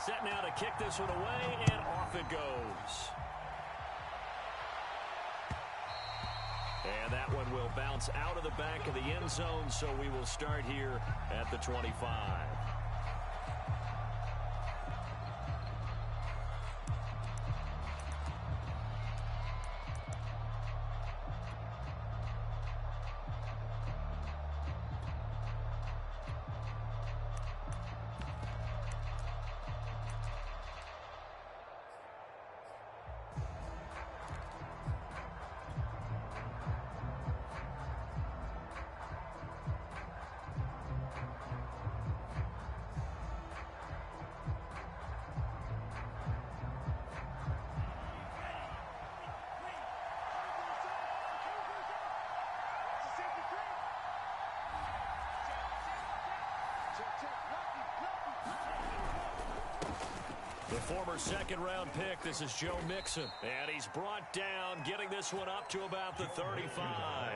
Set now to kick this one away, and off it goes. And that one will bounce out of the back of the end zone, so we will start here at the 25. The former second-round pick, this is Joe Mixon. And he's brought down, getting this one up to about the 35.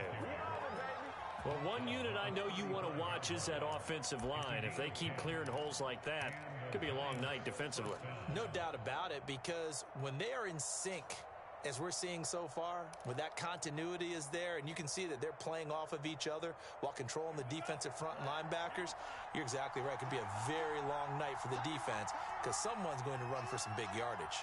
Well, one unit I know you want to watch is that offensive line. If they keep clearing holes like that, it could be a long night defensively. No doubt about it, because when they are in sync, as we're seeing so far, when that continuity is there and you can see that they're playing off of each other while controlling the defensive front linebackers, you're exactly right. It could be a very long night for the defense because someone's going to run for some big yardage.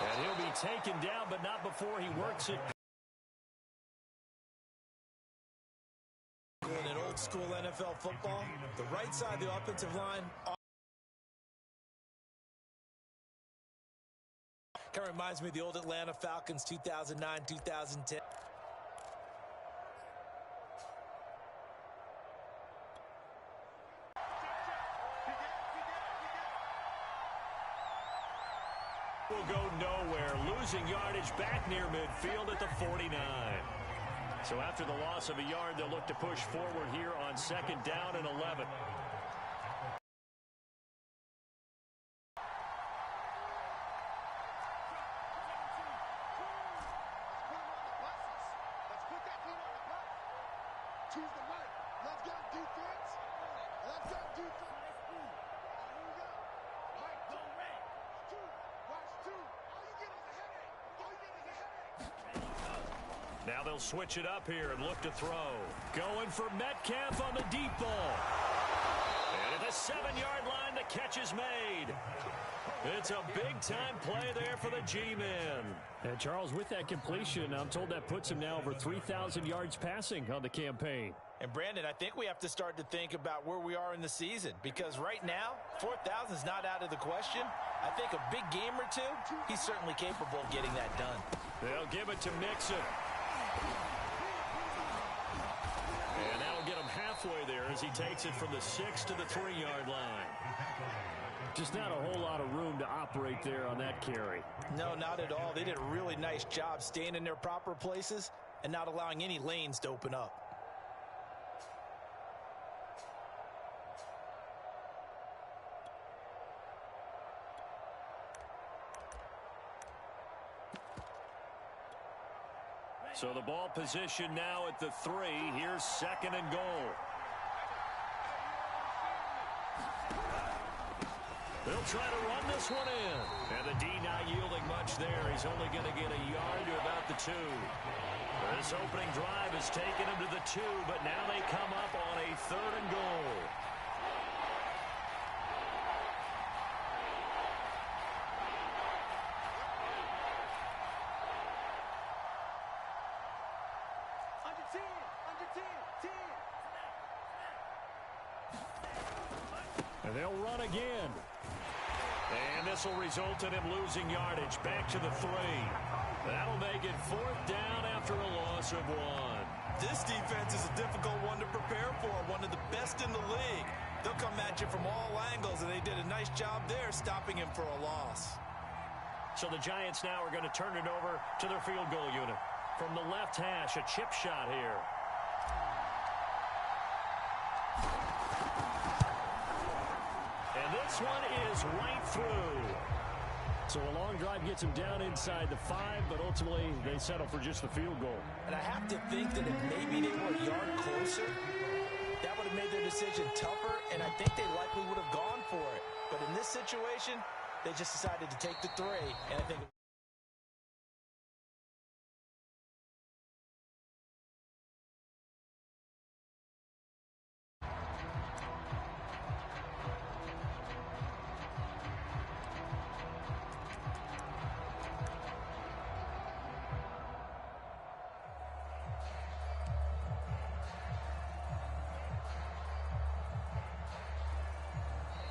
And he'll be taken down, but not before he works it. In an old school NFL football, the right side of the offensive line kind of reminds me of the old Atlanta Falcons 2009, 2010. Will go nowhere, losing yardage back near midfield at the 49. So after the loss of a yard, they'll look to push forward here on second down and 11. Now they'll switch it up here and look to throw. Going for Metcalf on the deep ball. And at the 7-yard line, the catch is made. It's a big-time play there for the G-men. And Charles, with that completion, I'm told that puts him now over 3,000 yards passing on the campaign. And Brandon, I think we have to start to think about where we are in the season, because right now, 4,000 is not out of the question. I think a big game or two, he's certainly capable of getting that done. They'll give it to Mixon. And that'll get him halfway there as he takes it from the 6 to the 3-yard line. Just not a whole lot of room to operate there on that carry. No, not at all. They did a really nice job staying in their proper places and not allowing any lanes to open up. So the ball position now at the 3. Here's second and goal. They'll try to run this one in. And the D not yielding much there. He's only going to get a yard to about the 2. This opening drive has taken him to the 2, but now they come up on a 3rd and goal. And they'll run again. And this will result in him losing yardage back to the 3. That'll make it 4th down after a loss of 1. This defense is a difficult one to prepare for, one of the best in the league. They'll come at you from all angles, and they did a nice job there stopping him for a loss. So the Giants now are going to turn it over to their field goal unit. From the left hash, a chip shot here. And this one is right through. So a long drive gets them down inside the 5, but ultimately they settle for just the field goal. And I have to think that if maybe they were a yard closer, that would have made their decision tougher, and I think they likely would have gone for it. But in this situation, they just decided to take the 3, and I think...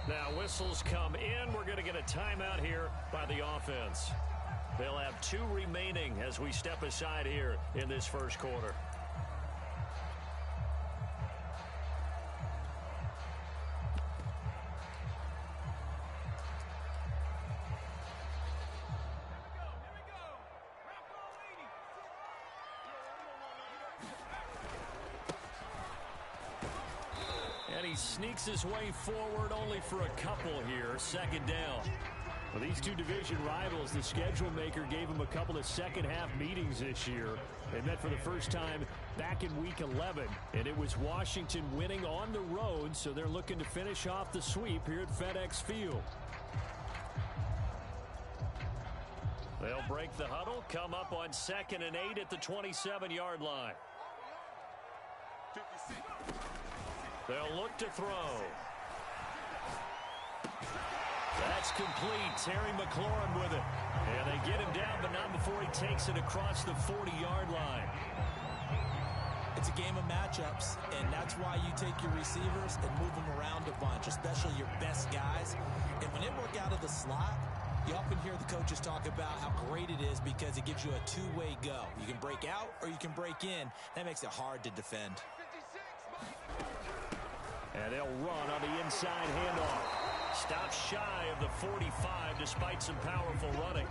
Now whistles come in. We're going to get a timeout here by the offense. They'll have 2 remaining as we step aside here in this first quarter. He sneaks his way forward only for a couple here. Second down. Well, these two division rivals, the schedule maker gave them a couple of second-half meetings this year. They met for the first time back in Week 11, and it was Washington winning on the road, so they're looking to finish off the sweep here at FedEx Field. They'll break the huddle, come up on 2nd and 8 at the 27-yard line. They'll look to throw. That's complete. Terry McLaurin with it. And they get him down, but not before he takes it across the 40-yard line. It's a game of matchups, and that's why you take your receivers and move them around a bunch, especially your best guys. And when they work out of the slot, you often hear the coaches talk about how great it is because it gives you a two-way go. You can break out or you can break in. That makes it hard to defend. And they'll run on the inside handoff. Stops shy of the 45 despite some powerful running.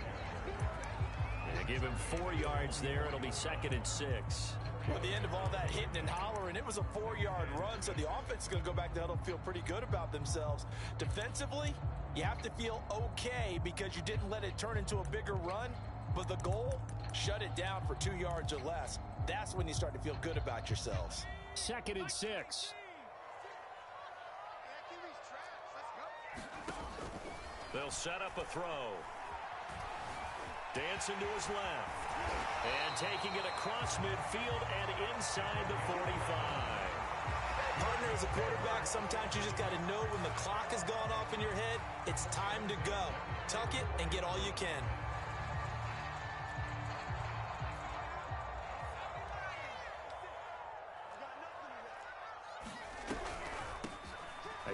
And they give him 4 yards there. It'll be 2nd and 6. At the end of all that hitting and hollering, it was a 4-yard run, so the offense is going to go back to huddle, feel pretty good about themselves. Defensively, you have to feel okay because you didn't let it turn into a bigger run, but the goal, shut it down for 2 yards or less. That's when you start to feel good about yourselves. 2nd and 6. They'll set up a throw. Dancing to his left. And taking it across midfield and inside the 45. Partner, as a quarterback, sometimes you just got to know when the clock has gone off in your head, it's time to go. Tuck it and get all you can.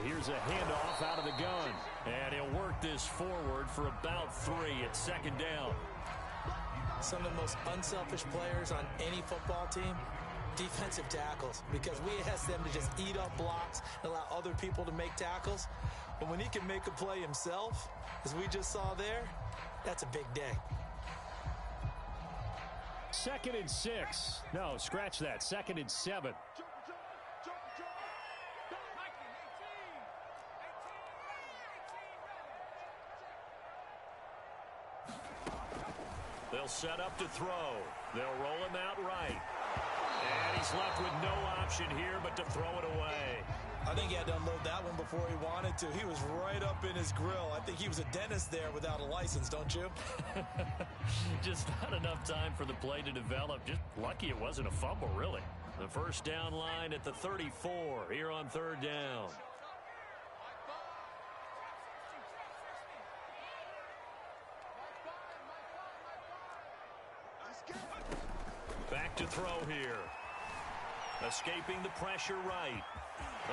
Here's a handoff out of the gun. And he'll work this forward for about 3 at 2nd down. Some of the most unselfish players on any football team, defensive tackles, because we ask them to just eat up blocks and allow other people to make tackles. But when he can make a play himself, as we just saw there, that's a big day. 2nd and 6. No, scratch that. 2nd and 7. They'll set up to throw. They'll roll him out right. And he's left with no option here but to throw it away. I think he had to unload that one before he wanted to. He was right up in his grill. I think he was a dentist there without a license, don't you? Just not enough time for the play to develop. Just lucky it wasn't a fumble, really. The first down line at the 34 here on 3rd down. Back to throw here. Escaping the pressure right.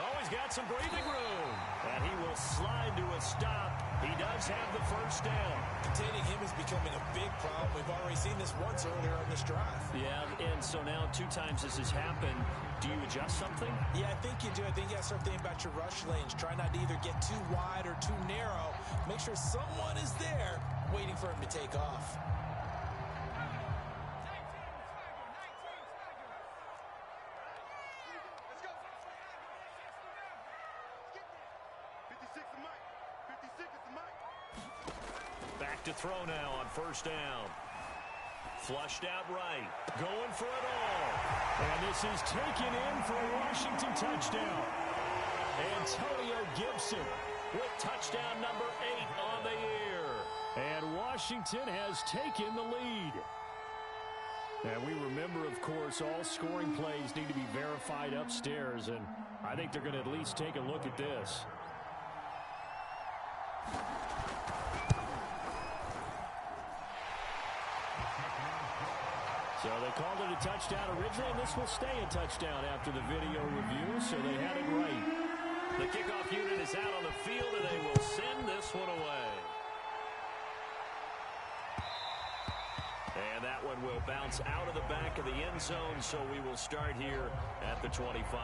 Oh, he's got some breathing room. And he will slide to a stop. He does have the first down. Containing him is becoming a big problem. We've already seen this once earlier on this drive. Yeah, and so now 2 times this has happened. Do you adjust something? Yeah, I think you do. I think you got to start thinking about your rush lanes. Try not to either get too wide or too narrow. Make sure someone is there waiting for him to take off. Back to throw now on first down. Flushed out right. Going for it all. And this is taken in for a Washington touchdown. Antonio Gibson with touchdown number 8 on the year. And Washington has taken the lead. And we remember, of course, all scoring plays need to be verified upstairs, and I think they're going to at least take a look at this. So they called it a touchdown originally, and this will stay a touchdown after the video review, so they had it right. The kickoff unit is out on the field, and they will send this one away. And that one will bounce out of the back of the end zone, so we will start here at the 25.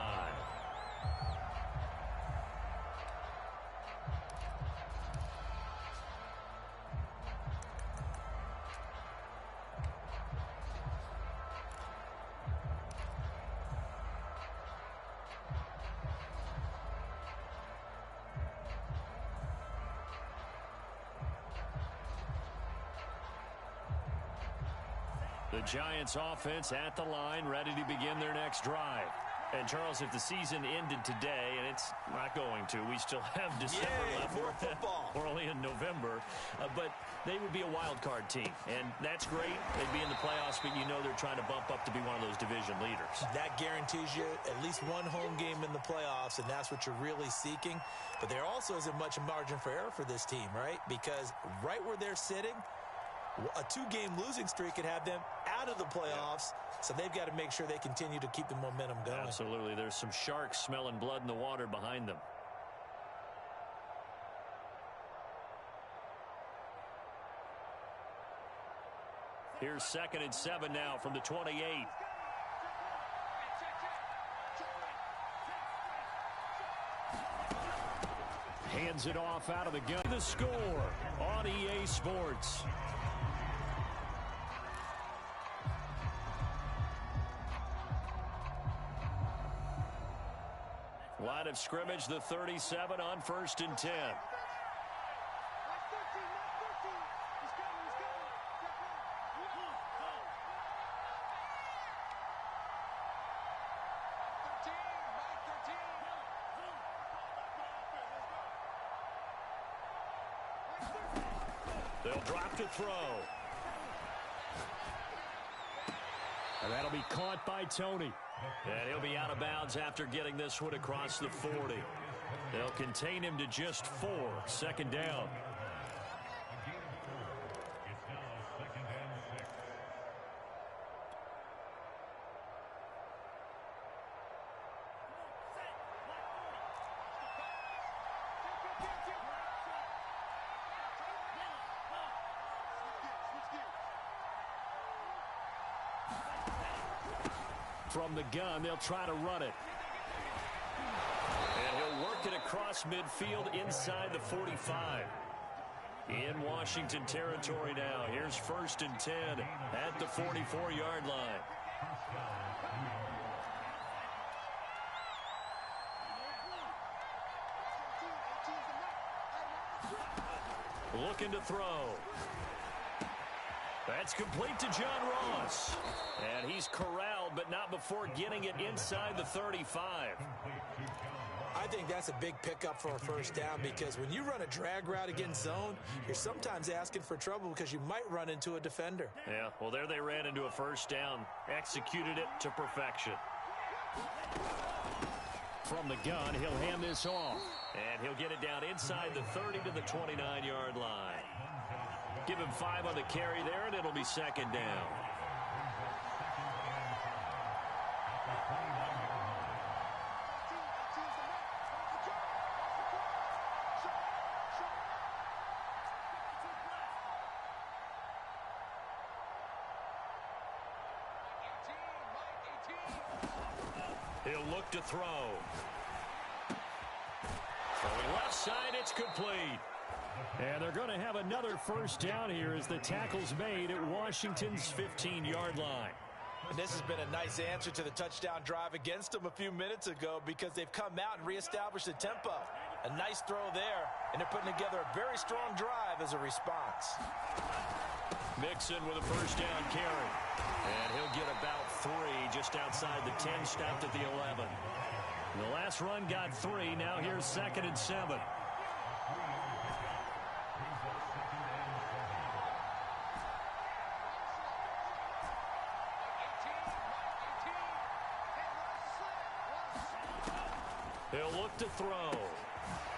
The Giants offense at the line, ready to begin their next drive. And, Charles, if the season ended today, and it's not going to, we still have December left. More football. We're only in November. But they would be a wild card team. And that's great. They'd be in the playoffs, but you know they're trying to bump up to be one of those division leaders. That guarantees you at least one home game in the playoffs, and that's what you're really seeking. But there also isn't much margin for error for this team, right? Because right where they're sitting, a 2-game losing streak could have them out of the playoffs, so they've got to make sure they continue to keep the momentum going. Absolutely. There's some sharks smelling blood in the water behind them. Here's 2nd and 7 now from the 28. Hands it off out of the gun. The score on EA Sports. Line of scrimmage, the 37 on 1st and 10. They'll drop to throw. And that'll be caught by Tony. And he'll be out of bounds after getting this one across the 40. They'll contain him to just 4. 2nd down. From the gun, they'll try to run it. And he'll work it across midfield inside the 45. In Washington territory now. Here's 1st and 10 at the 44-yard line. Looking to throw. That's complete to John Ross. And he's corralled, but not before getting it inside the 35. I think that's a big pickup for a 1st down, because when you run a drag route against zone, you're sometimes asking for trouble because you might run into a defender. Yeah, well, there they ran into a 1st down. Executed it to perfection. From the gun, he'll hand this off. And he'll get it down inside the 30 to the 29-yard line. Give him 5 on the carry there, and it'll be 2nd down. He'll look to throw. Throwing left side, it's complete. And they're going to have another 1st down here as the tackle's made at Washington's 15-yard line. And this has been a nice answer to the touchdown drive against them a few minutes ago, because they've come out and reestablished the tempo. A nice throw there, and they're putting together a very strong drive as a response. Mixon with a first down carry. And he'll get about 3 just outside the 10, stopped at the 11. The last run got 3. Now here's 2nd and 7. He'll look to throw.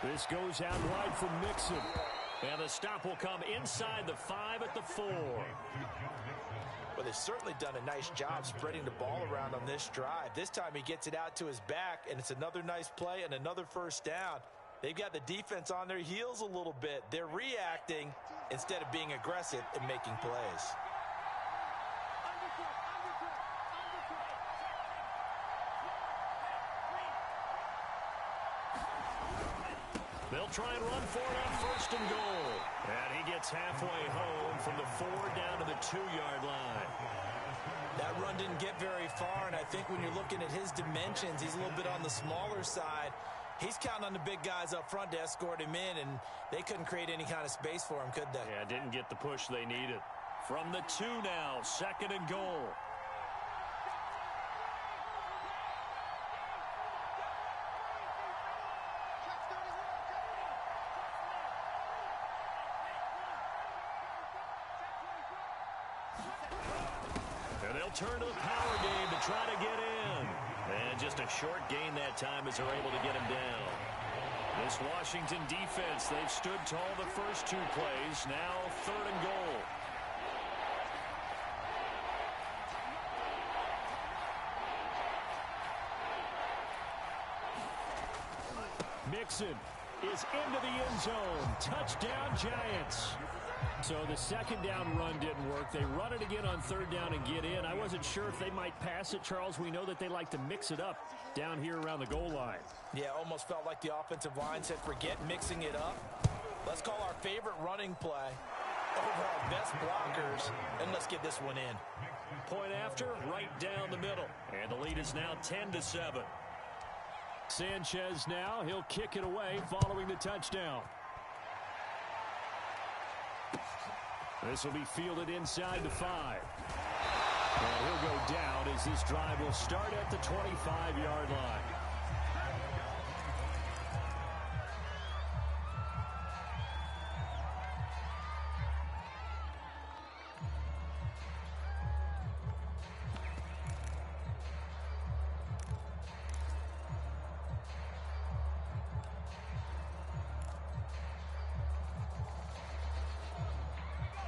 This goes out wide for Mixon. And the stop will come inside the 5 at the 4. Well, they've certainly done a nice job spreading the ball around on this drive. This time he gets it out to his back, and it's another nice play and another first down. They've got the defense on their heels a little bit. They're reacting instead of being aggressive and making plays. They'll try and run for it on 1st and goal. And he gets halfway home from the 4 down to the 2-yard line. That run didn't get very far, and I think when you're looking at his dimensions, he's a little bit on the smaller side. He's counting on the big guys up front to escort him in, and they couldn't create any kind of space for him, could they? Yeah, didn't get the push they needed. From the 2 now, 2nd and goal. And they'll turn to the power game to try to get in. And just a short gain that time as they're able to get him down. This Washington defense, they've stood tall the first 2 plays. Now 3rd and goal. Mixon is into the end zone. Touchdown, Giants. So the 2nd down run didn't work. They run it again on 3rd down and get in. I wasn't sure if they might pass it, Charles. We know that they like to mix it up down here around the goal line. Yeah, almost felt like the offensive line said, forget mixing it up. Let's call our favorite running play over our best blockers, and let's get this one in. Point after, right down the middle. And the lead is now 10-7. Sanchez now. He'll kick it away following the touchdown. This will be fielded inside the 5. And he'll go down as this drive will start at the 25-yard line.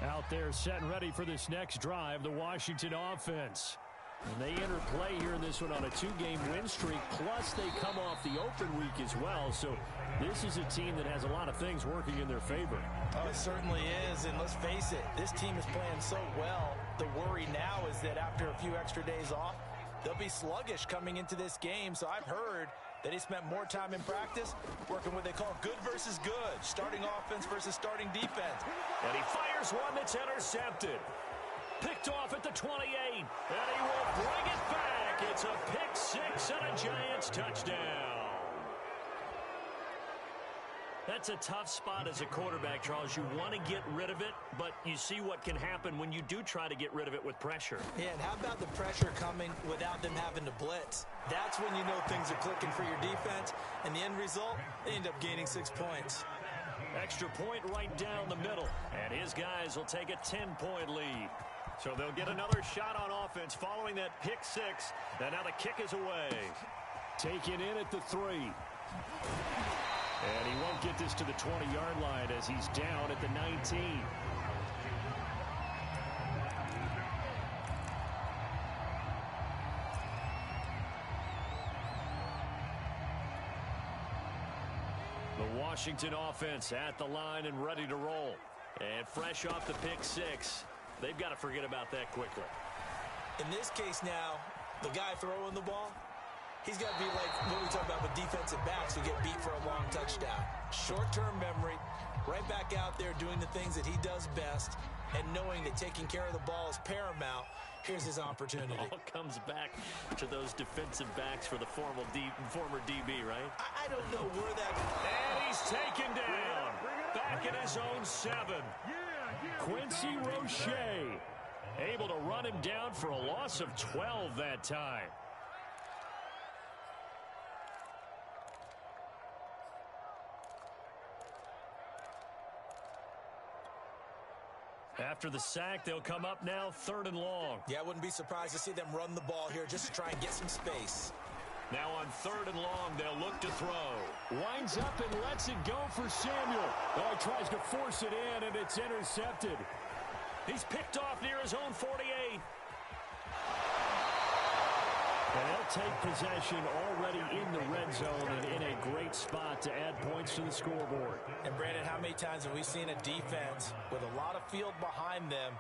Out there set and ready for this next drive, the Washington offense. And they enter play here in this one on a 2-game win streak, plus they come off the open week as well. So this is a team that has a lot of things working in their favor. Oh, it certainly is, and let's face it, this team is playing so well. The worry now is that after a few extra days off, they'll be sluggish coming into this game. So I've heard that he spent more time in practice working what they call good versus good, starting offense versus starting defense. And he fires one that's intercepted. Picked off at the 28, and he will bring it back. It's a pick 6 and a Giants touchdown. That's a tough spot as a quarterback, Charles. You want to get rid of it, but you see what can happen when you do try to get rid of it with pressure. Yeah, and how about the pressure coming without them having to blitz? That's when you know things are clicking for your defense, and the end result, they end up gaining 6 points. Extra point right down the middle, and his guys will take a 10-point lead. So they'll get another shot on offense following that pick 6, and now the kick is away. Taken in at the 3. And he won't get this to the 20-yard line as he's down at the 19. The Washington offense at the line and ready to roll. And fresh off the pick 6, they've got to forget about that quickly. In this case now, the guy throwing the ball, he's got to be like what we talk about with defensive backs who get beat for a long touchdown. Short-term memory, right back out there doing the things that he does best and knowing that taking care of the ball is paramount. Here's his opportunity. It all comes back to those defensive backs for the former DB, right? I don't know where that... And he's taken down. Back in his own 7. Quincy Roche able to run him down for a loss of 12 that time. After the sack, they'll come up now 3rd and long. Yeah, I wouldn't be surprised to see them run the ball here just to try and get some space. Now on 3rd and long, they'll look to throw. Winds up and lets it go for Samuel. Oh, he tries to force it in, and it's intercepted. He's picked off near his own 48. And they'll take possession already in the red zone and in a great spot to add points to the scoreboard. And, Brandon, how many times have we seen a defense with a lot of field behind them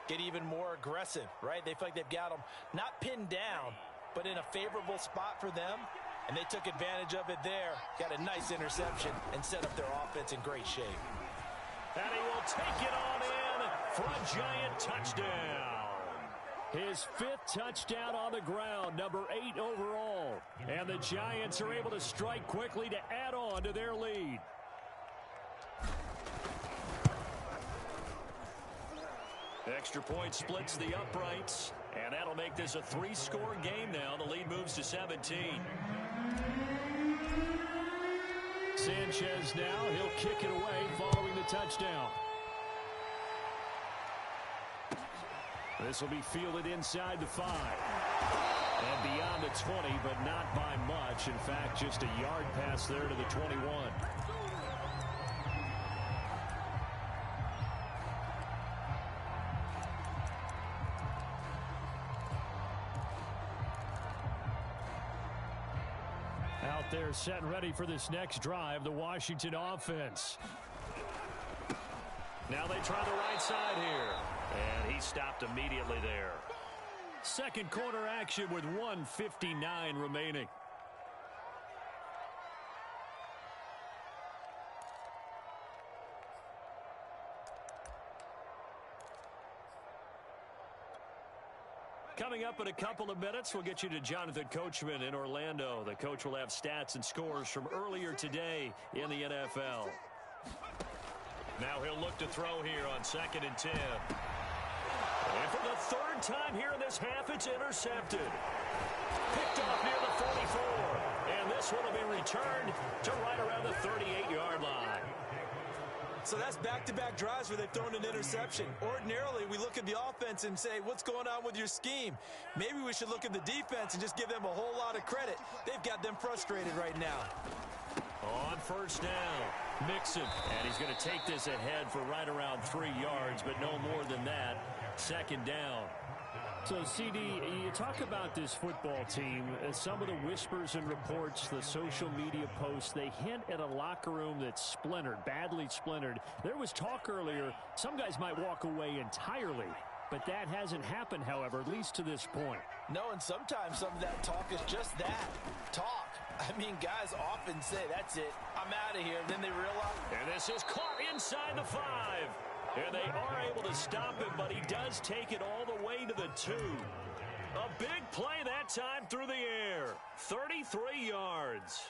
get even more aggressive, right? They feel like they've got them not pinned down, but in a favorable spot for them, and they took advantage of it there, got a nice interception, and set up their offense in great shape. And he will take it on in for a giant touchdown. His 5th touchdown on the ground, number 8 overall. And the Giants are able to strike quickly to add on to their lead. Extra point splits the uprights, and that'll make this a 3-score game now. The lead moves to 17. Sanchez now, he'll kick it away following the touchdown. This will be fielded inside the 5. And beyond the 20, but not by much. In fact, just a yard pass there to the 21. Out there set and ready for this next drive, the Washington offense. Now they try the right side here. And he stopped immediately there. Second quarter action with 1:59 remaining. Coming up in a couple of minutes, we'll get you to Jonathan Coachman in Orlando. The coach will have stats and scores from earlier today in the NFL. Now he'll look to throw here on 2nd and 10. And for the 3rd time here in this half, it's intercepted. Picked off near the 44. And this one will be returned to right around the 38-yard line. So that's back-to-back drives where they've thrown an interception. Ordinarily, we look at the offense and say, what's going on with your scheme? Maybe we should look at the defense and just give them a whole lot of credit. They've got them frustrated right now. On 1st down, Mixon. And he's going to take this ahead for right around 3 yards, but no more than that. 2nd down. So, CD, you talk about this football team, some of the whispers and reports, the social media posts, they hint at a locker room that's splintered, badly splintered. There was talk earlier, some guys might walk away entirely, but that hasn't happened, however, at least to this point. No, and sometimes some of that talk is just that, talk. I mean, guys often say, that's it, I'm out of here, and then they realize. And this is caught inside the 5. And they are able to stop him, but he does take it all the way to the 2. A big play that time through the air. 33 yards.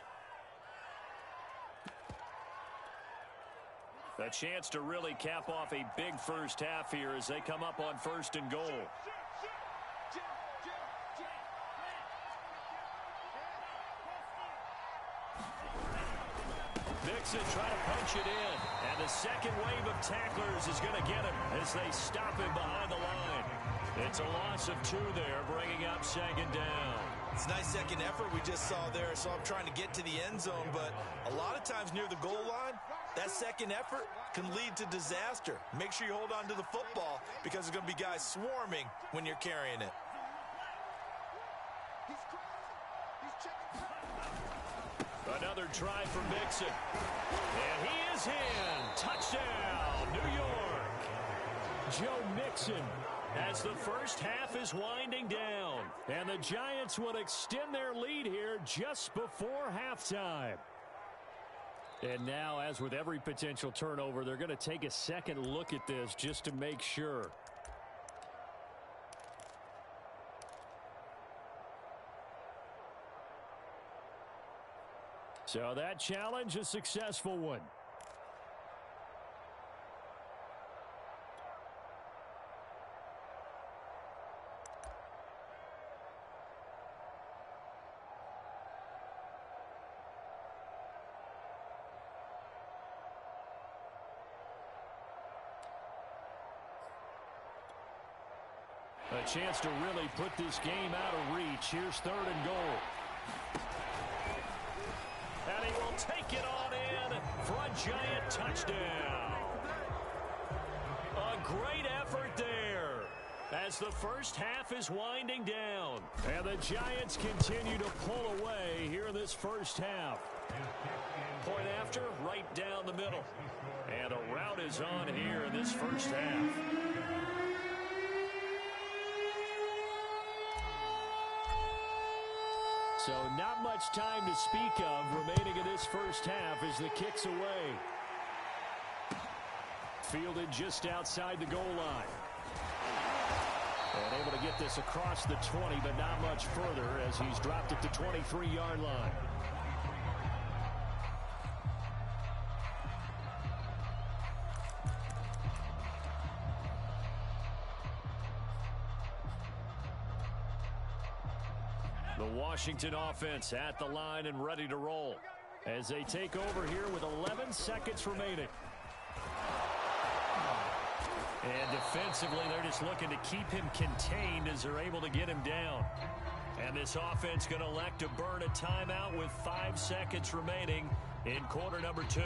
A chance to really cap off a big first half here as they come up on 1st and goal. Mixon trying to punch it in. And the second wave of tacklers is going to get him as they stop him behind the line. It's a loss of 2 there, bringing up 2nd down. It's a nice second effort we just saw there. So I'm trying to get to the end zone, but a lot of times near the goal line, that second effort can lead to disaster. Make sure you hold on to the football because there's going to be guys swarming when you're carrying it. Another try for Mixon. And he is in. Touchdown, New York. Joe Mixon. As the first half is winding down. And the Giants will extend their lead here just before halftime. And now, as with every potential turnover, they're going to take a second look at this just to make sure. So that challenge, a successful one. A chance to really put this game out of reach. Here's 3rd and goal. And he will take it on in for a Giant touchdown. A great effort there as the first half is winding down. And the Giants continue to pull away here in this first half. Point after, right down the middle. And a rout is on here in this first half. So not much time to speak of remaining in this first half as the kick's away. Fielded just outside the goal line. And able to get this across the 20, but not much further as he's dropped it to 23-yard line. The Washington offense at the line and ready to roll as they take over here with 11 seconds remaining. And defensively, they're just looking to keep him contained as they're able to get him down. And this offense going to elect to burn a timeout with 5 seconds remaining in quarter number 2.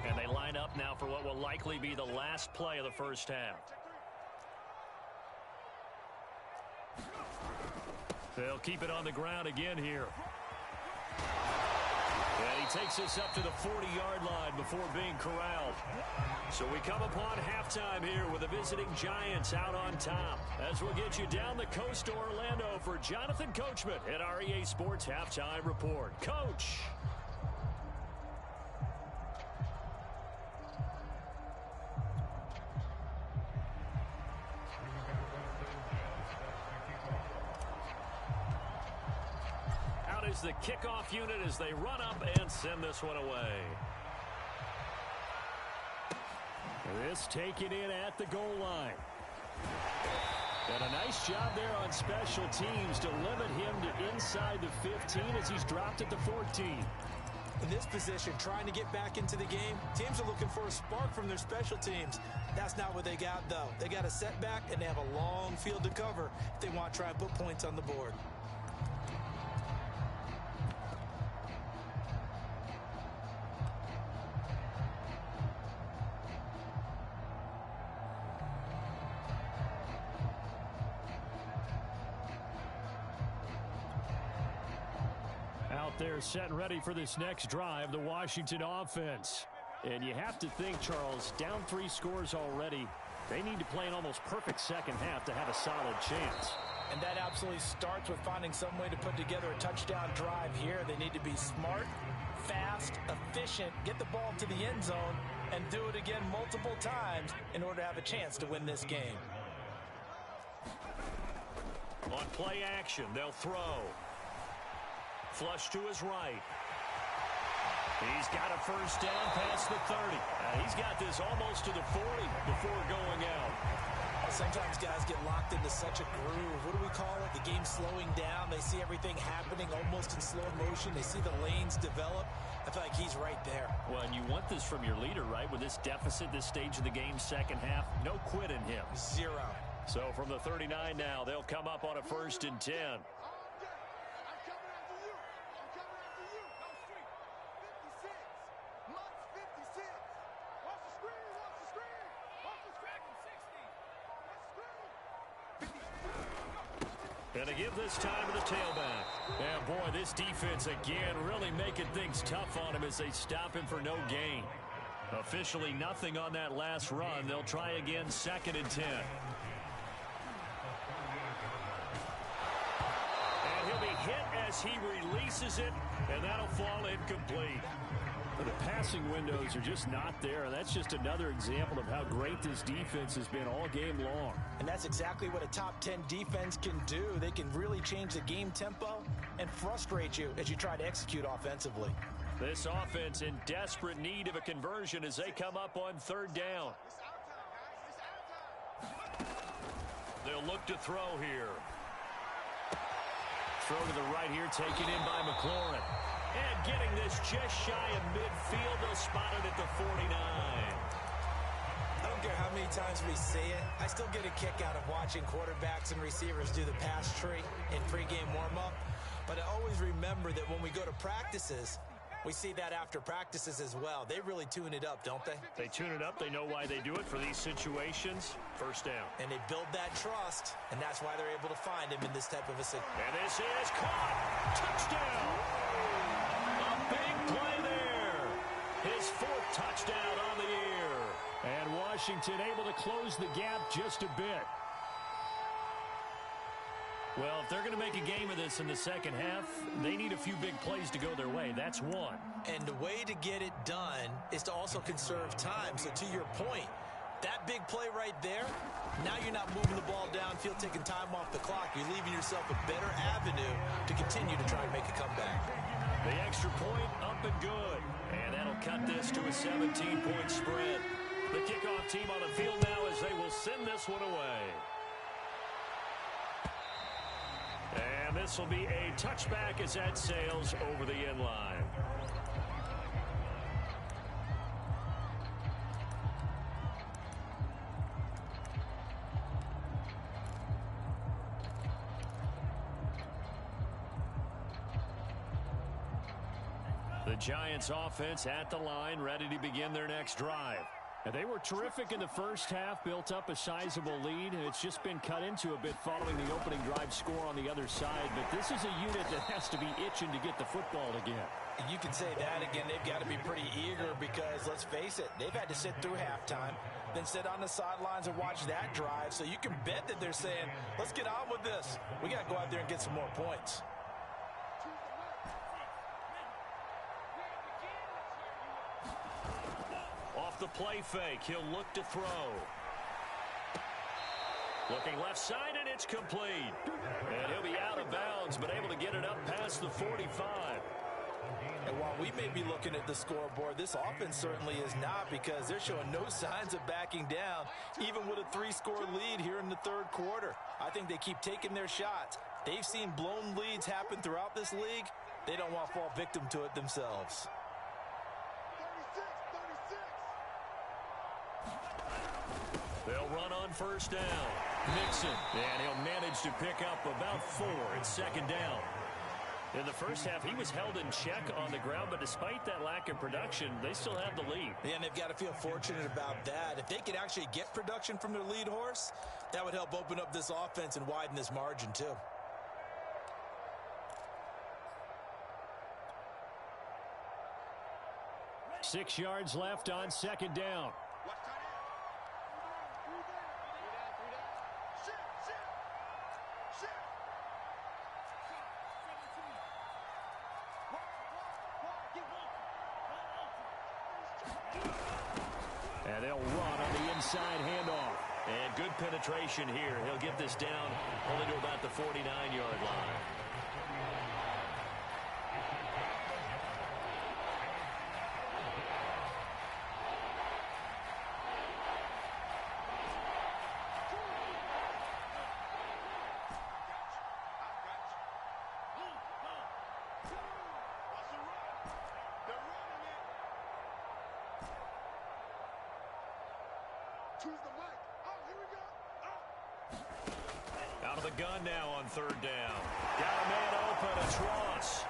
And they line up now for what will likely be the last play of the first half. They'll keep it on the ground again here. And he takes us up to the 40-yard line before being corralled. So we come upon halftime here with the visiting Giants out on top. As we'll get you down the coast to Orlando for Jonathan Coachman at our EA Sports Halftime Report. Coach. Is the kickoff unit as they run up and send this one away. This taken in at the goal line. And a nice job there on special teams to limit him to inside the 15 as he's dropped at the 14. In this position, trying to get back into the game, teams are looking for a spark from their special teams. That's not what they got, though. They got a setback, and they have a long field to cover if they want to try and put points on the board. They're set and ready for this next drive, the Washington offense. And you have to think, Charles, down 3 scores already. They need to play an almost perfect second half to have a solid chance. And that absolutely starts with finding some way to put together a touchdown drive here. They need to be smart, fast, efficient, get the ball to the end zone, and do it again multiple times in order to have a chance to win this game. On play action, they'll throw. Flush to his right. He's got a first down past the 30. He's got this almost to the 40 before going out. Sometimes guys get locked into such a groove. What do we call it? The game's slowing down. They see everything happening almost in slow motion. They see the lanes develop. I feel like he's right there. Well, and you want this from your leader, right? With this deficit, this stage of the game, second half, no quit in him. 0. So from the 39 now, they'll come up on a 1st and 10. And to give this time to the tailback. And boy, this defense again really making things tough on him as they stop him for no gain. Officially nothing on that last run. They'll try again, 2nd and 10. And he'll be hit as he releases it, and that'll fall incomplete. The passing windows are just not there. That's just another example of how great this defense has been all game long. And that's exactly what a top 10 defense can do. They can really change the game tempo and frustrate you as you try to execute offensively. This offense in desperate need of a conversion as they come up on 3rd down. They'll look to throw here. Throw to the right here, taken in by McLaurin. And getting this just shy of midfield, they'll spot it at the 49. I don't care how many times we say it, I still get a kick out of watching quarterbacks and receivers do the pass tree in pregame warm-up. But I always remember that when we go to practices, we see that after practices as well. They really tune it up, don't they? They tune it up. They know why they do it for these situations. 1st down. And they build that trust, and that's why they're able to find him in this type of a situation. And this is caught. Touchdown. A big play there. His 4th touchdown on the year. And Washington able to close the gap just a bit. Well, if they're going to make a game of this in the 2nd half, they need a few big plays to go their way. That's one. And the way to get it done is to also conserve time. So to your point, that big play right there, now you're not moving the ball downfield, taking time off the clock. You're leaving yourself a better avenue to continue to try and make a comeback. The extra point up and good. And that'll cut this to a 17-point spread. The kickoff team on the field now as they will send this one away. And this will be a touchback as that sails over the end line. The Giants offense at the line, ready to begin their next drive. And they were terrific in the first half, built up a sizable lead, and it's just been cut into a bit following the opening drive score on the other side. But this is a unit that has to be itching to get the football again. You can say that again. They've got to be pretty eager because, let's face it, they've had to sit through halftime, then sit on the sidelines and watch that drive. So you can bet that they're saying, let's get on with this. We got to go out there and get some more points. Off the play fake, he'll look to throw. Looking left side, and it's complete. And he'll be out of bounds, but able to get it up past the 45. And while we may be looking at the scoreboard, this offense certainly is not, because they're showing no signs of backing down, even with a 3-score lead here in the 3rd quarter. I think they keep taking their shots. They've seen blown leads happen throughout this league. They don't want to fall victim to it themselves. They'll run on 1st down. Mixon, and he'll manage to pick up about 4 at 2nd down. In the first half, he was held in check on the ground, but despite that lack of production, they still have the lead. Yeah, and they've got to feel fortunate about that. If they could actually get production from their lead horse, that would help open up this offense and widen this margin too. Six yards left on 2nd down. And they'll run on the inside handoff. And good penetration here. He'll get this down only to about the 49-yard line. Out of the gun now on 3rd down. Got a man open, it's Ross.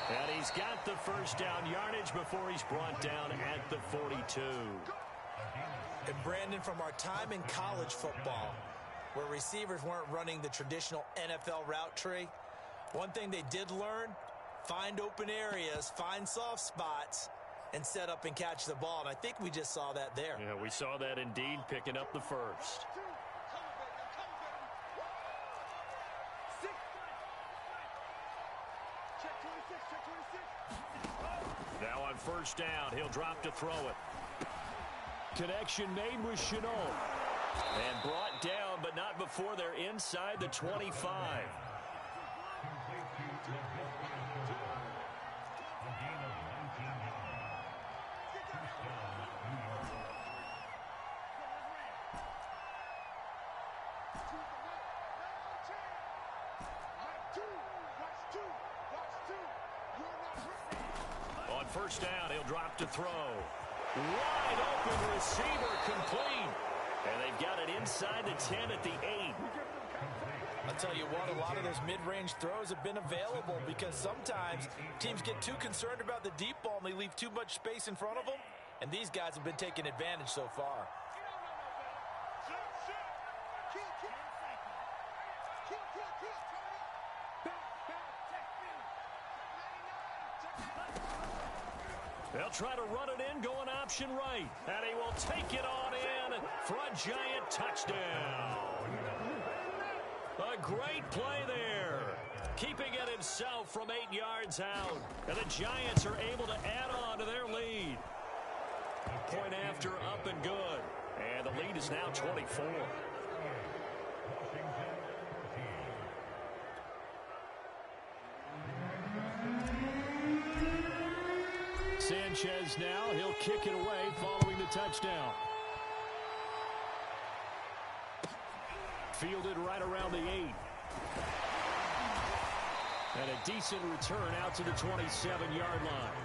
And he's got the 1st down yardage before he's brought down at the 42. And Brandon, from our time in college football, where receivers weren't running the traditional NFL route tree, one thing they did learn, find open areas, find soft spots, and set up and catch the ball. And I think we just saw that there. Yeah, we saw that indeed, picking up the first. Now on first down, he'll drop to throw it. Connection made with Chenault. And brought down, but not before they're inside the 25. On first down, he'll drop to throw. Wide open receiver, complete. And they've got it inside the 10 at the 8. I'll tell you what, a lot of those mid-range throws have been available because sometimes teams get too concerned about the deep ball and they leave too much space in front of them. And these guys have been taking advantage so far. They'll try to run it in, going option right. And he will take it on in for a Giant touchdown. A great play there. Keeping it himself from 8 yards out. And the Giants are able to add on to their lead. Point after, up and good. And the lead is now 24. Sanchez now, he'll kick it away following the touchdown. Fielded right around the 8. And a decent return out to the 27-yard line.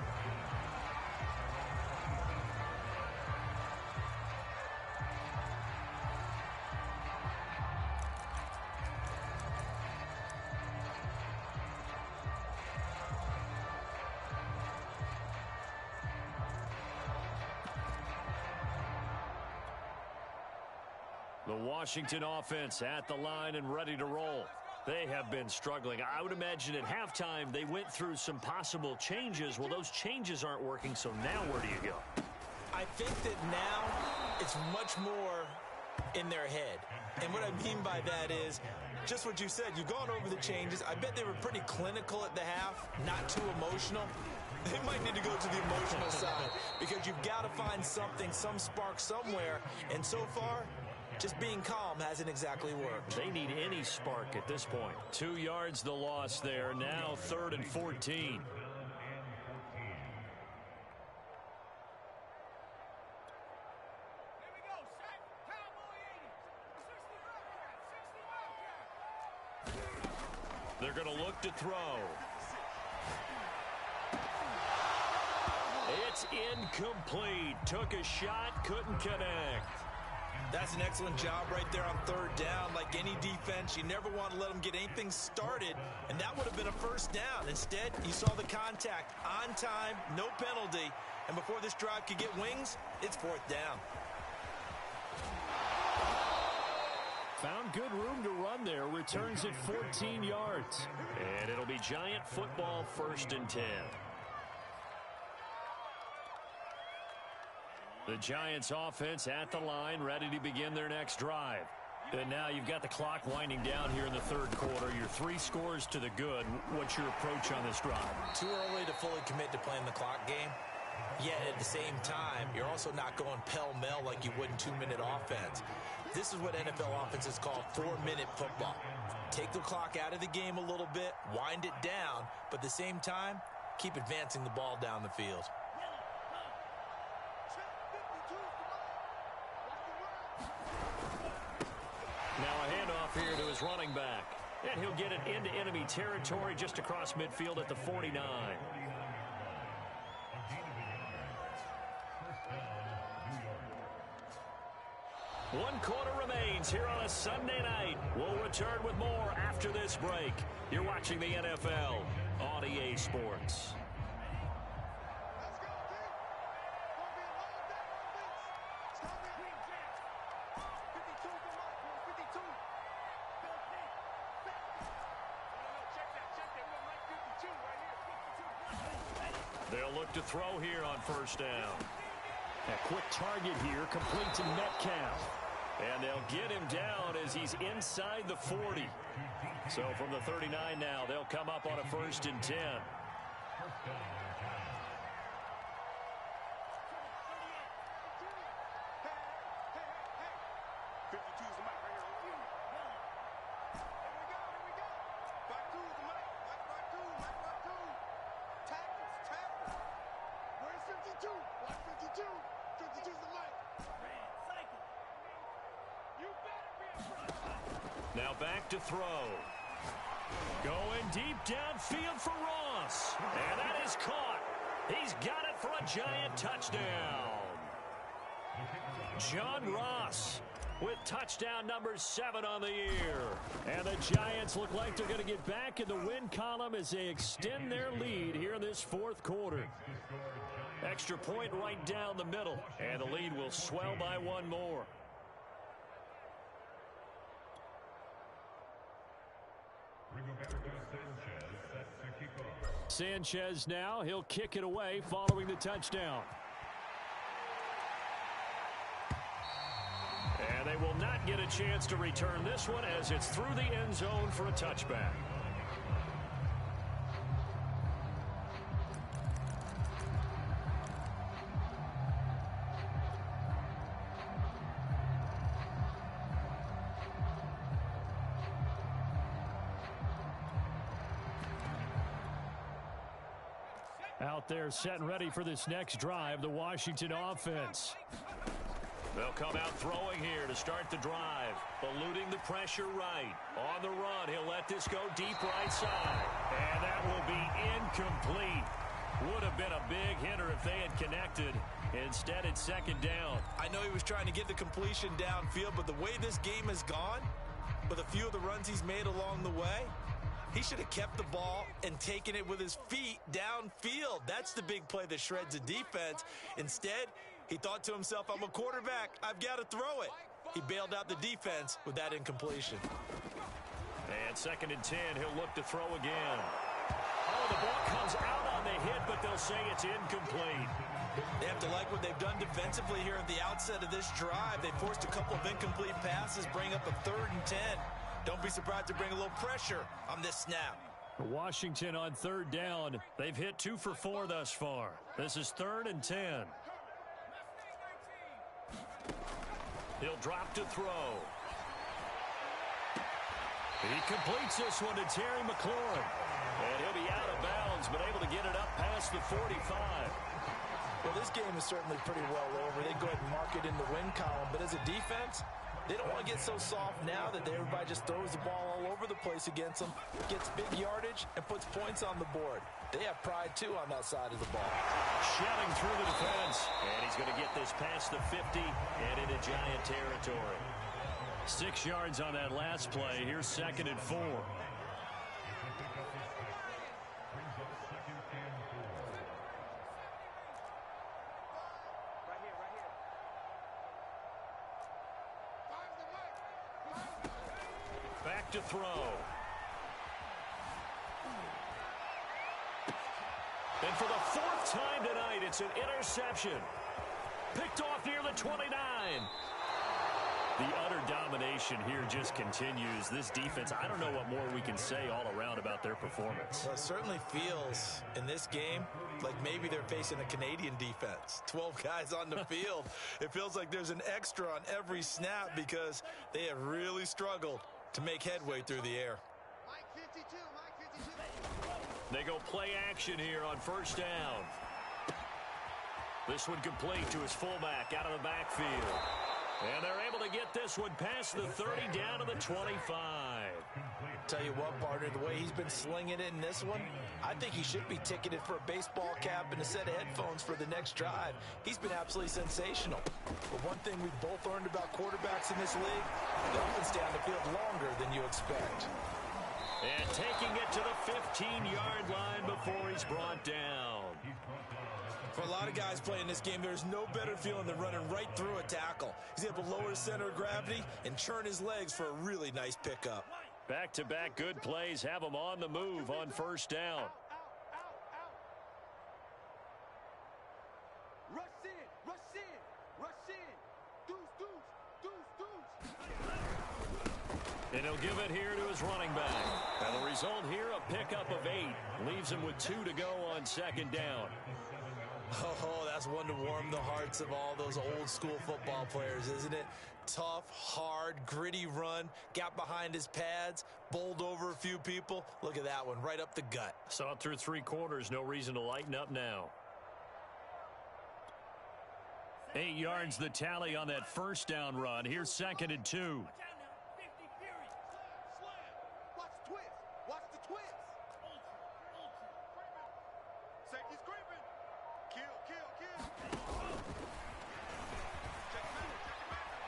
The Washington offense at the line and ready to roll. They have been struggling. I would imagine at halftime they went through some possible changes. Well, those changes aren't working, so now where do you go? I think that now it's much more in their head. And what I mean by that is just what you said. You've gone over the changes. I bet they were pretty clinical at the half, not too emotional. They might need to go to the emotional side because you've got to find something, some spark somewhere. And so far, just being calm hasn't exactly worked. They need any spark at this point. 2 yards the loss there. Now 3rd and 14. They're going to look to throw. It's incomplete. Took a shot, couldn't connect. That's an excellent job right there on 3rd down. Like any defense, you never want to let them get anything started, and that would have been a first down. Instead, you saw the contact on time, no penalty, and before this drive could get wings, it's 4th down. Found good room to run there. Returns at 14 yards. And it'll be Giant football, 1st and 10. The Giants offense at the line, ready to begin their next drive. And now you've got the clock winding down here in the 3rd quarter. You're 3 scores to the good. What's your approach on this drive? Too early to fully commit to playing the clock game. Yet at the same time, you're also not going pell-mell like you would in 2-minute offense. This is what NFL offenses call 4-minute football. Take the clock out of the game a little bit, wind it down, but at the same time, keep advancing the ball down the field. Now a handoff here to his running back. And he'll get it into enemy territory just across midfield at the 49. One quarter remains here on a Sunday night. We'll return with more after this break. You're watching the NFL on EA Sports. They'll look to throw here on first down. A quick target here, complete to Metcalf. And they'll get him down as he's inside the 40. So from the 39 now, they'll come up on a 1st and 10. Now back to throw. Going deep downfield for Ross. And that is caught. He's got it for a giant touchdown. John Ross with touchdown number 7 on the year. And the Giants look like they're going to get back in the win column as they extend their lead here in this 4th quarter. Extra point right down the middle. And the lead will swell by 1 more. Sanchez now, he'll kick it away following the touchdown. And they will not get a chance to return this one as it's through the end zone for a touchback. Out there set and ready for this next drive, the Washington offense. They'll come out throwing here to start the drive. Eluding the pressure right. On the run, he'll let this go deep right side. And that will be incomplete. Would have been a big hitter if they had connected. Instead, it's 2nd down. I know he was trying to get the completion downfield, but the way this game has gone, with a few of the runs he's made along the way, he should have kept the ball and taken it with his feet downfield. That's the big play that shreds a defense. Instead, he thought to himself, I'm a quarterback. I've got to throw it. He bailed out the defense with that incompletion. And 2nd and 10, he'll look to throw again. Oh, the ball comes out on the hit, but they'll say it's incomplete. They have to like what they've done defensively here at the outset of this drive. They forced a couple of incomplete passes, bring up a 3rd and 10. Don't be surprised to bring a little pressure on this snap. Washington on 3rd down. They've hit 2 for 4 thus far. This is 3rd and 10. He'll drop to throw. He completes this one to Terry McLaurin. And he'll be out of bounds, but able to get it up past the 45. Well, this game is certainly pretty well over. They go ahead and mark it in the win column. But as a defense, they don't want to get so soft now that everybody just throws the ball all over the place against them, gets big yardage, and puts points on the board. They have pride, too, on that side of the ball. Shelling through the defense. And he's going to get this past the 50 and into Giant territory. 6 yards on that last play. Here's 2nd and 4. Back to throw. And for the 4th time tonight, it's an interception. Picked off near the 29. The utter domination here just continues. This defense, I don't know what more we can say all around about their performance. Well, it certainly feels in this game like maybe they're facing a Canadian defense. 12 guys on the field. It feels like there's an extra on every snap because they have really struggled to make headway through the air. They go play action here on 1st down. This one complete to his fullback out of the backfield. And they're able to get this one past the 30 down to the 25. Tell you what, partner, the way he's been slinging it in this one, I think he should be ticketed for a baseball cap and a set of headphones for the next drive. He's been absolutely sensational. But one thing we've both learned about quarterbacks in this league, they often stay on the field longer than you expect. And taking it to the 15-yard line before he's brought down. For a lot of guys playing this game, there's no better feeling than running right through a tackle. He's able to lower his center of gravity and churn his legs for a really nice pickup. Back-to-back good plays have him on the move on 1st down. And he'll give it here to his running back. And the result here, a pickup of 8. Leaves him with 2 to go on second down. Oh, that's one to warm the hearts of all those old school football players, isn't it? Tough, hard, gritty run, got behind his pads, bowled over a few people. Look at that one, right up the gut. Saw it through 3 quarters, no reason to lighten up now. 8 yards the tally on that first down run. Here's 2nd and 2.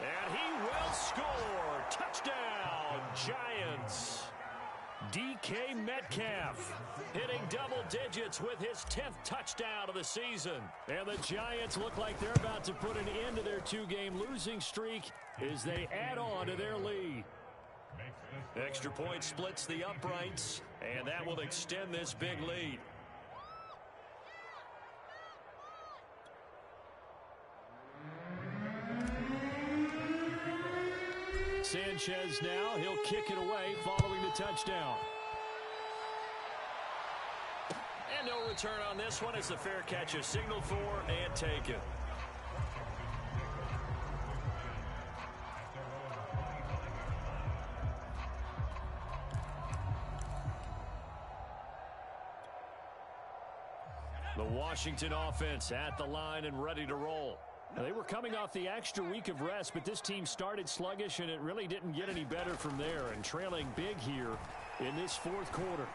And he will score. Touchdown, Giants. DK Metcalf hitting double digits with his 10th touchdown of the season. And the Giants look like they're about to put an end to their 2-game losing streak as they add on to their lead. Extra point splits the uprights, and that will extend this big lead. Sanchez now, he'll kick it away following the touchdown. And no return on this one as the fair catch is signaled for and taken. The Washington offense at the line and ready to roll. They were coming off the extra week of rest, but this team started sluggish, and it really didn't get any better from there, and trailing big here in this 4th quarter.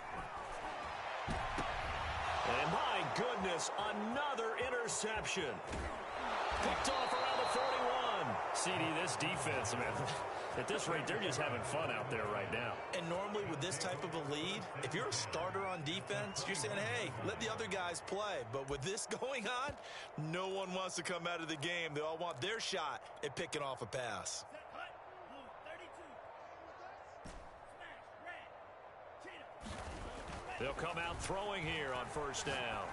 And my goodness, another interception. Picked off around the 41. CD, this defense, man, at this rate, they're just having fun out there right now. And normally with this type of a lead, if you're a starter on defense, you're saying, hey, let the other guys play. But with this going on, no one wants to come out of the game. They all want their shot at picking off a pass. They'll come out throwing here on first down.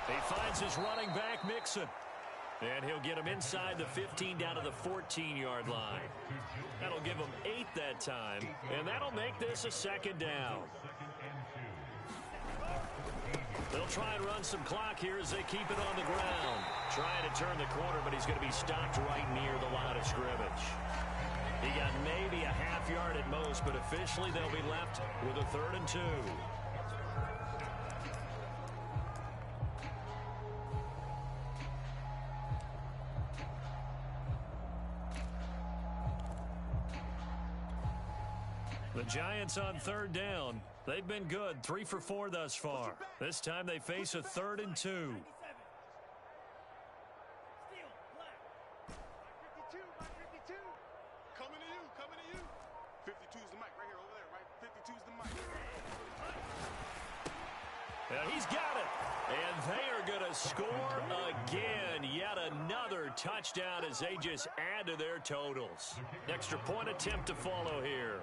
He finds his running back, Mixon. And he'll get him inside the 15 down to the 14-yard line. That'll give him 8 that time, and that'll make this a 2nd down. They'll try and run some clock here as they keep it on the ground. Trying to turn the corner, but he's going to be stopped right near the line of scrimmage. He got maybe a half yard at most, but officially they'll be left with a 3rd and 2. The Giants on 3rd down. They've been good, 3 for 4 thus far. This time they face a 3rd and 2. And he's got it. And they are going to score again. Yet another touchdown as they just add to their totals. Extra point attempt to follow here.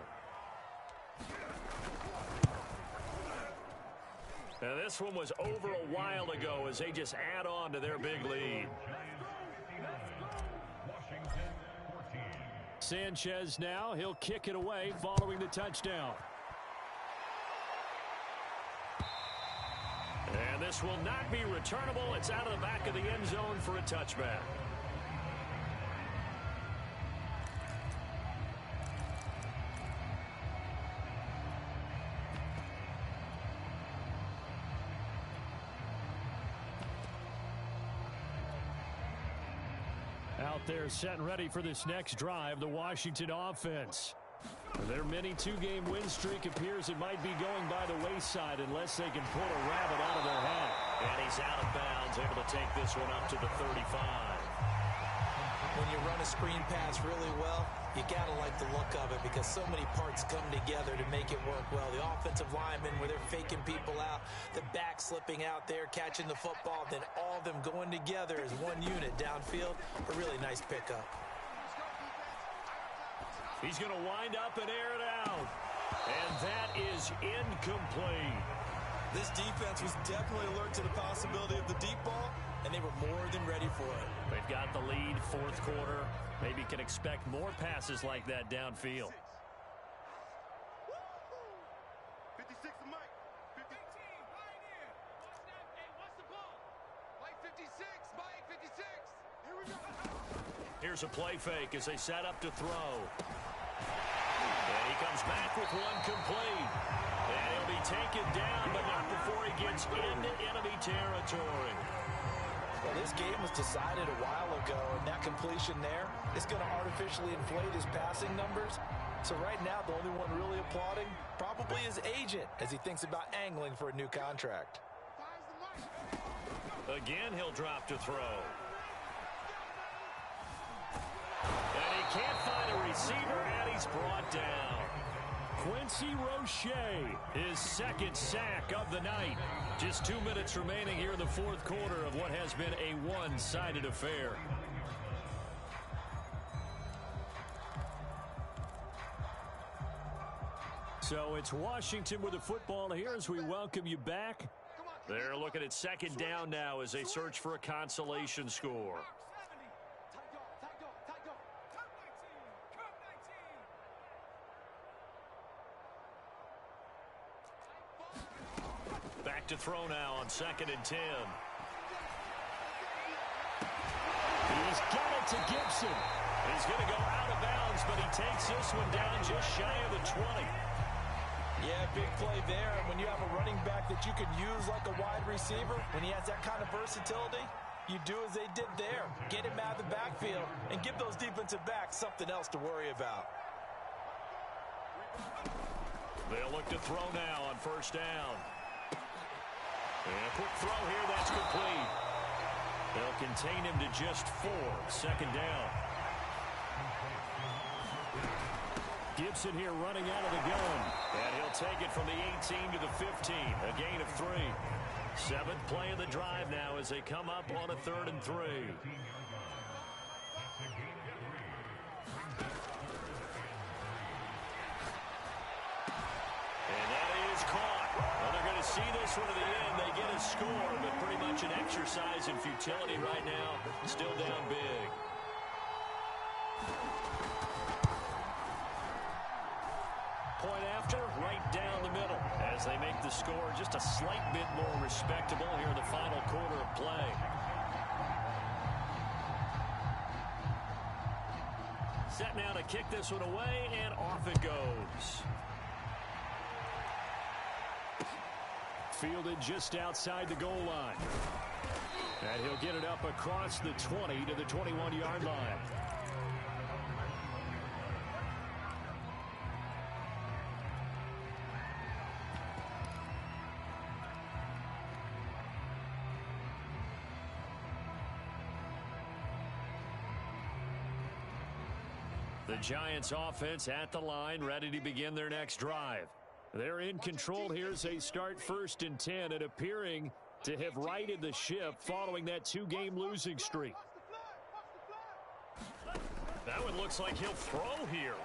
Now this one was over a while ago as they just add on to their big lead. Sanchez now, he'll kick it away following the touchdown. And this will not be returnable. It's out of the back of the end zone for a touchback. Out there set and ready for this next drive, the Washington offense. Their mini 2-game win streak appears it might be going by the wayside unless they can pull a rabbit out of their hat. And he's out of bounds, able to take this one up to the 35. When you run a screen pass really well, you got to like the look of it because so many parts come together to make it work well. The offensive linemen, where they're faking people out, the back slipping out there, catching the football, then all of them going together as one unit downfield. A really nice pickup. He's going to wind up and air it out. And that is incomplete. This defense was definitely alert to the possibility of the deep ball, and they were more than ready for it. They've got the lead, 4th quarter. Maybe can expect more passes like that downfield. Here's a play fake as they set up to throw. And he comes back with one complete. And he'll be taken down, but not before he gets into enemy territory. Well, this game was decided a while ago, and that completion there is going to artificially inflate his passing numbers. So right now, the only one really applauding probably his agent as he thinks about angling for a new contract. Again, he'll drop to throw. And he can't find a receiver, and he's brought down. Quincy Roche, his second sack of the night. Just 2 minutes remaining here in the fourth quarter of what has been a one-sided affair. So it's Washington with the football here as we welcome you back. They're looking at second down now as they search for a consolation score. Back to throw now on 2nd and 10. He's got it to Gibson. He's going to go out of bounds, but he takes this one down just shy of the 20. Yeah, big play there. And when you have a running back that you can use like a wide receiver, when he has that kind of versatility, you do as they did there. Get him out of the backfield and give those defensive backs something else to worry about. They'll look to throw now on 1st down. And a quick throw here, that's complete. They'll contain him to just 4. 2nd down. Gibson here running out of the gun. And he'll take it from the 18 to the 15. A gain of 3. 7th play of the drive now as they come up on a 3rd and 3. And that is caught. Well, they're going to see this one to the end. They get a score, but pretty much an exercise in futility right now. Still down big. Point after, right down the middle as they make the score just a slight bit more respectable here in the final quarter of play. Set now to kick this one away, and off it goes. Fielded just outside the goal line. And he'll get it up across the 20 to the 21-yard line. The Giants offense at the line, ready to begin their next drive. They're in control here as they start 1st and 10 and appearing to have righted the ship following that 2-game losing streak. That one looks like he'll throw here.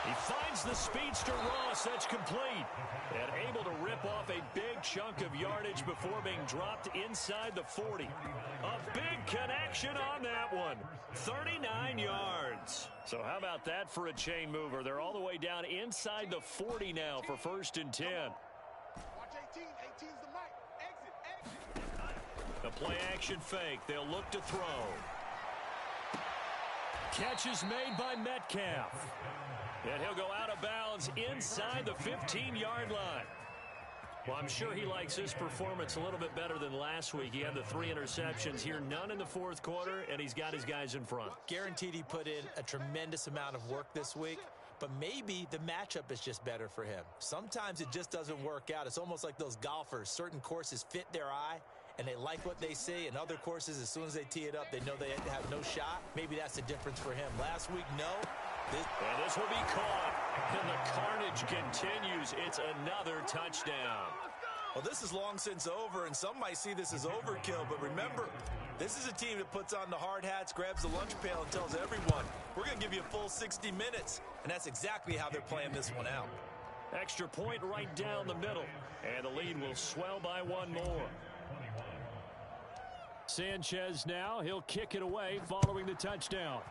He finds the speedster Ross. That's complete. And able to rip off a big chunk of yardage before being dropped inside the 40. A big connection on that one. 39 yards. So how about that for a chain mover? They're all the way down inside the 40 now for 1st and 10. Watch 18. 18's the mic. Exit. The play action fake. They'll look to throw. Catch is made by Metcalf. And he'll go out of bounds inside the 15-yard line. Well, I'm sure he likes his performance a little bit better than last week. He had the 3 interceptions here, none in the 4th quarter, and he's got his guys in front. Guaranteed he put in a tremendous amount of work this week, but maybe the matchup is just better for him. Sometimes it just doesn't work out. It's almost like those golfers. Certain courses fit their eye, and they like what they see, and other courses, as soon as they tee it up, they know they have no shot. Maybe that's the difference for him. Last week, no. And this will be caught, and the carnage continues. It's another touchdown. Well, this is long since over, and some might see this as overkill, but remember, this is a team that puts on the hard hats, grabs the lunch pail, and tells everyone, we're going to give you a full 60 minutes, and that's exactly how they're playing this one out. Extra point right down the middle, and the lead will swell by 1 more. Sanchez now, he'll kick it away following the touchdown.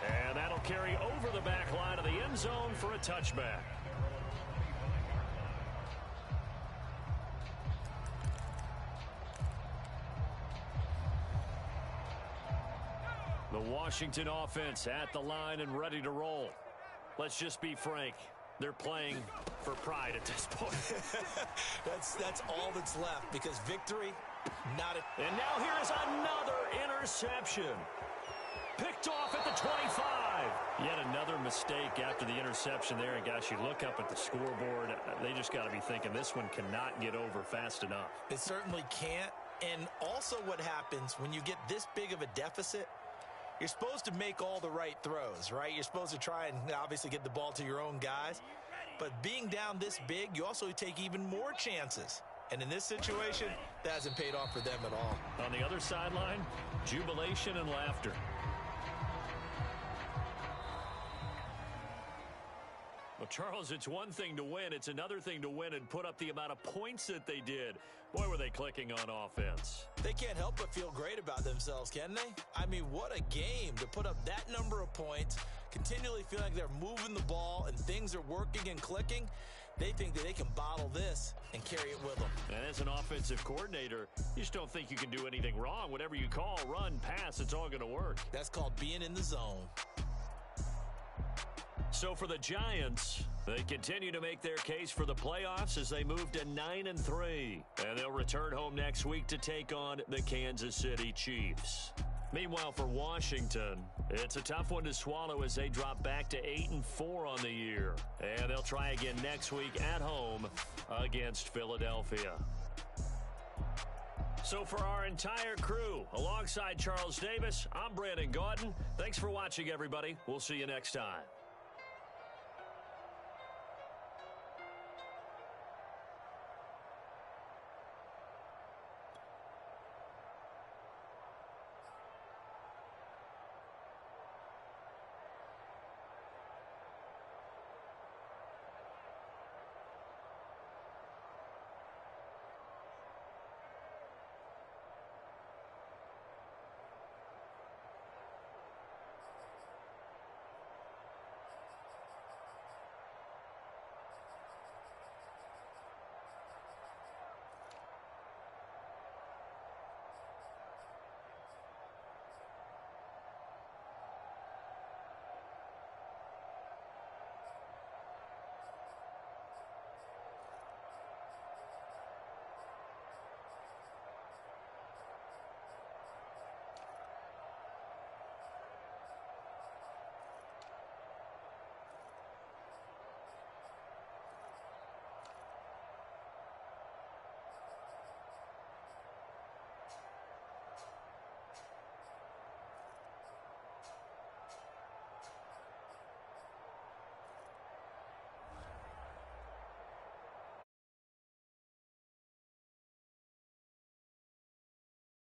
And that'll carry over the back line of the end zone for a touchback. The Washington offense at the line and ready to roll. Let's just be frank. They're playing for pride at this point. That's all that's left, because victory, not a... And now here is another interception. Picked off at the 25. Yet another mistake after the interception there. And, gosh, you look up at the scoreboard. They just got to be thinking this one cannot get over fast enough. It certainly can't. And also what happens when you get this big of a deficit, you're supposed to make all the right throws, right? You're supposed to try and obviously get the ball to your own guys. But being down this big, you also take even more chances. And in this situation, that hasn't paid off for them at all. On the other sideline, jubilation and laughter. Well, Charles, it's one thing to win. It's another thing to win and put up the amount of points that they did. Boy, were they clicking on offense. They can't help but feel great about themselves, can they? I mean, what a game to put up that number of points, continually feeling like they're moving the ball and things are working and clicking. They think that they can bottle this and carry it with them. And as an offensive coordinator, you just don't think you can do anything wrong. Whatever you call, run, pass, it's all going to work. That's called being in the zone. So for the Giants, they continue to make their case for the playoffs as they move to 9-3. And they'll return home next week to take on the Kansas City Chiefs. Meanwhile, for Washington, it's a tough one to swallow as they drop back to 8-4 on the year. And they'll try again next week at home against Philadelphia. So for our entire crew, alongside Charles Davis, I'm Brandon Gaudin. Thanks for watching, everybody. We'll see you next time.